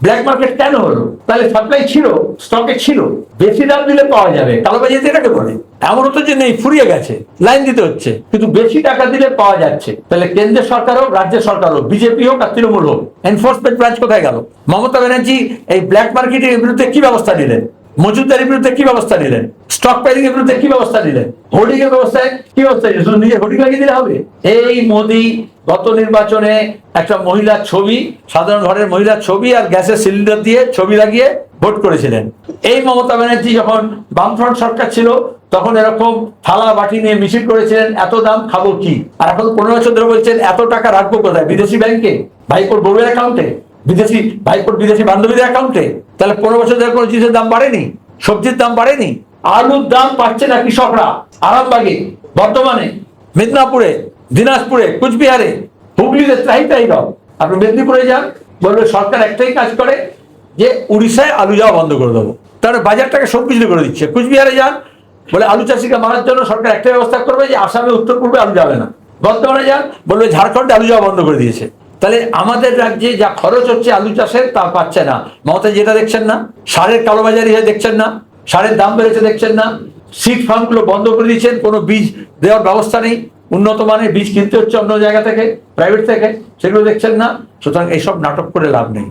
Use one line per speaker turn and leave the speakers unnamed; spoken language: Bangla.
ব্ল্যাক মার্কেট কেন হলো? তাহলে সাপ্লাই ছিল, স্টকে ছিল, বেশি দাম দিলে পাওয়া যাবে, কালোবাজারিতে এটাকে বলে। এমন হতো যে নেই, ফুরিয়ে গেছে, লাইন দিতে হচ্ছে, কিন্তু বেশি টাকা দিলে পাওয়া যাচ্ছে। তাহলে কেন্দ্রের সরকার হোক, রাজ্য সরকার হোক, বিজেপি হোক আর তৃণমূল হোক, এনফোর্সমেন্ট ব্রাঞ্চ কোথায় গেল? মমতা ব্যানার্জি এই ব্ল্যাক মার্কেটের বিরুদ্ধে কি ব্যবস্থা নিলেন? মজুদারির বিরুদ্ধে কি ব্যবস্থা নিলেন? স্টক প্রাইসিং এর বিরুদ্ধে কি ব্যবস্থা নিলেন? হোর্ডিং এর ব্যবস্থায় কি ব্যবস্থা নিলেন? শুধু নিজে হোর্ডিং লাগিয়ে দিলে হবে? এই মোদি গত নির্বাচনে একটা মহিলার ছবি, সাধারণ ঘরের মহিলার ছবি আর গ্যাসের সিলিন্ডার দিয়ে ছবি লাগিয়ে ভোট করেছিলেন। এই মমতা ব্যানার্জি যখন বামফ্রন্ট সরকার ছিল তখন এরকম থালা বাটি নিয়ে মিছিল করেছিলেন, এত দাম খাবো কি? আর এখন 15 বছর ধরে বলছেন এত টাকা রাখবো কোথায়? বিদেশি ব্যাংকে, ভাইপোর বউয়ের অ্যাকাউন্টে, বিদেশি ভাইপোর বিদেশি বান্ধবীদের অ্যাকাউন্টে। তাহলে 15 বছর ধরে কোনো জিনিসের দাম বাড়েনি? সবজির দাম বাড়েনি? আলুর দাম পাচ্ছে না কৃষকরা। আরামবাগে, বর্ধমানে, মেদিনীপুরে, দিনাজপুরে, কুচবিহারে, হুগলিতে ত্রাহি দাও। আপনি মেদিনীপুরে যান, বলবে সরকার একটাই কাজ করে যে উড়িষ্যায় আলু যাওয়া বন্ধ করে দেবো, তাহলে বাজারটাকে সব বিজলি করে দিচ্ছে। কুচবিহারে যান, বলে আলু চাষিকে মারার জন্য সরকার একটা ব্যবস্থা করবে যে আসামে উত্তর পূর্বে আলু যাবে না। বর্তমানে যান, বলবে ঝাড়খণ্ডে আলু যাওয়া বন্ধ করে দিয়েছে। তাহলে আমাদের রাজ্যে যা খরচ হচ্ছে আলু চাষের তা পাচ্ছে না। মমতা যেটা দেখছেন না, সারের কালোবাজারি হয়ে দেখছেন না, সারের দাম বেড়েছে দেখছেন না, সিড ফার্মগুলো বন্ধ করে দিয়েছেন, কোনো বীজ দেওয়ার ব্যবস্থা নেই, উন্নত মানের বীজ কিনতে হচ্ছে অন্য জায়গা থেকে, প্রাইভেট থেকে, সেগুলো দেখছেন না। সুতরাং এইসব নাটক করে লাভ নেই।